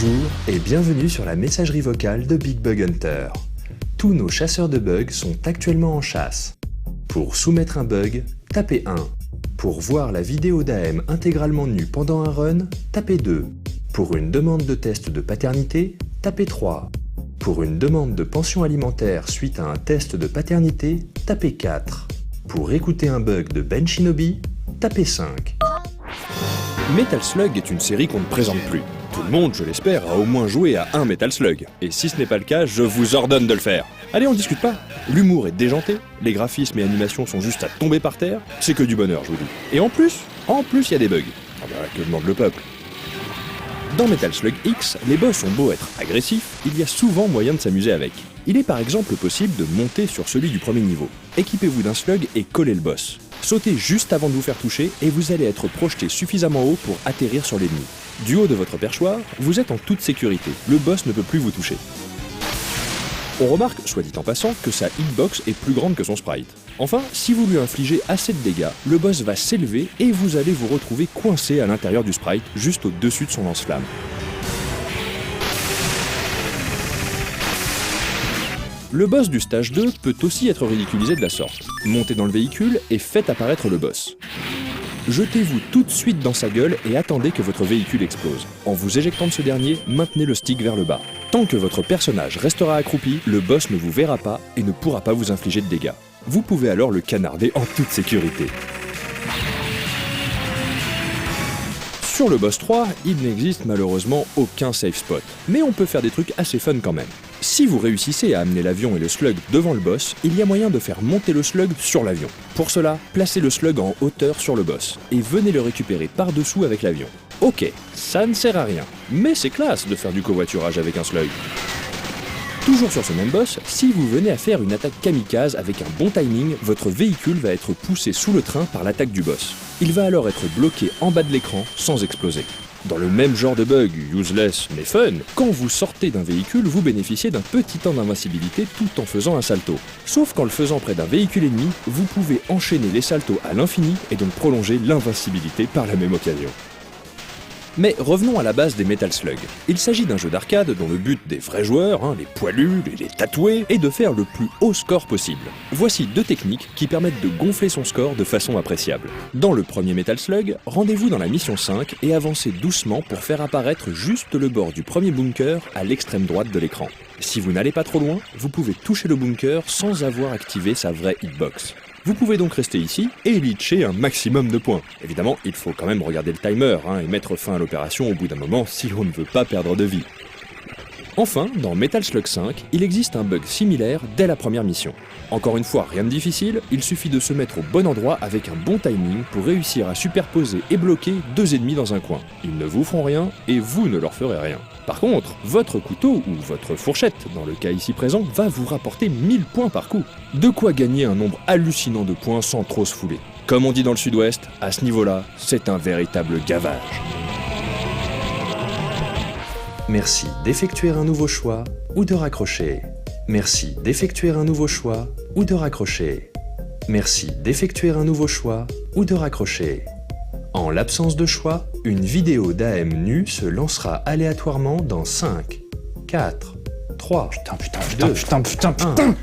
Bonjour et bienvenue sur la messagerie vocale de Big Bug Hunter. Tous nos chasseurs de bugs sont actuellement en chasse. Pour soumettre un bug, tapez 1. Pour voir la vidéo d'AM intégralement nue pendant un run, tapez 2. Pour une demande de test de paternité, tapez 3. Pour une demande de pension alimentaire suite à un test de paternité, tapez 4. Pour écouter un bug de Ben Shinobi, tapez 5. Metal Slug est une série qu'on ne présente plus. Tout le monde, je l'espère, a au moins joué à un Metal Slug. Et si ce n'est pas le cas, je vous ordonne de le faire. Allez, on discute pas. L'humour est déjanté, les graphismes et animations sont juste à tomber par terre. C'est que du bonheur, je vous dis. Et en plus, il y a des bugs. Ah bah, que demande le peuple? Dans Metal Slug X, les boss ont beau être agressifs, il y a souvent moyen de s'amuser avec. Il est par exemple possible de monter sur celui du premier niveau. Équipez-vous d'un slug et collez le boss. Sautez juste avant de vous faire toucher et vous allez être projeté suffisamment haut pour atterrir sur l'ennemi. Du haut de votre perchoir, vous êtes en toute sécurité, le boss ne peut plus vous toucher. On remarque, soit dit en passant, que sa hitbox est plus grande que son sprite. Enfin, si vous lui infligez assez de dégâts, le boss va s'élever et vous allez vous retrouver coincé à l'intérieur du sprite, juste au-dessus de son lance-flamme. Le boss du stage 2 peut aussi être ridiculisé de la sorte. Montez dans le véhicule et faites apparaître le boss. Jetez-vous tout de suite dans sa gueule et attendez que votre véhicule explose. En vous éjectant de ce dernier, maintenez le stick vers le bas. Tant que votre personnage restera accroupi, le boss ne vous verra pas et ne pourra pas vous infliger de dégâts. Vous pouvez alors le canarder en toute sécurité. Sur le boss 3, il n'existe malheureusement aucun safe spot, mais on peut faire des trucs assez fun quand même. Si vous réussissez à amener l'avion et le slug devant le boss, il y a moyen de faire monter le slug sur l'avion. Pour cela, placez le slug en hauteur sur le boss, et venez le récupérer par-dessous avec l'avion. Ok, ça ne sert à rien, mais c'est classe de faire du covoiturage avec un slug. Toujours sur ce même boss, si vous venez à faire une attaque kamikaze avec un bon timing, votre véhicule va être poussé sous le train par l'attaque du boss. Il va alors être bloqué en bas de l'écran sans exploser. Dans le même genre de bug, useless mais fun, quand vous sortez d'un véhicule, vous bénéficiez d'un petit temps d'invincibilité tout en faisant un salto. Sauf qu'en le faisant près d'un véhicule ennemi, vous pouvez enchaîner les saltos à l'infini et donc prolonger l'invincibilité par la même occasion. Mais revenons à la base des Metal Slug. Il s'agit d'un jeu d'arcade dont le but des vrais joueurs, les poilus, les tatoués, est de faire le plus haut score possible. Voici deux techniques qui permettent de gonfler son score de façon appréciable. Dans le premier Metal Slug, rendez-vous dans la mission 5 et avancez doucement pour faire apparaître juste le bord du premier bunker à l'extrême droite de l'écran. Si vous n'allez pas trop loin, vous pouvez toucher le bunker sans avoir activé sa vraie hitbox. Vous pouvez donc rester ici et leacher un maximum de points. Évidemment, il faut quand même regarder le timer et mettre fin à l'opération au bout d'un moment si on ne veut pas perdre de vie. Enfin, dans Metal Slug 5, il existe un bug similaire dès la première mission. Encore une fois, rien de difficile, il suffit de se mettre au bon endroit avec un bon timing pour réussir à superposer et bloquer deux ennemis dans un coin. Ils ne vous feront rien et vous ne leur ferez rien. Par contre, votre couteau ou votre fourchette, dans le cas ici présent, va vous rapporter 1000 points par coup. De quoi gagner un nombre hallucinant de points sans trop se fouler. Comme on dit dans le sud-ouest, à ce niveau-là, c'est un véritable gavage. Merci d'effectuer un nouveau choix ou de raccrocher. Merci d'effectuer un nouveau choix ou de raccrocher. Merci d'effectuer un nouveau choix ou de raccrocher. En l'absence de choix, une vidéo d'AM nue se lancera aléatoirement dans 5, 4, 3, 2, 1.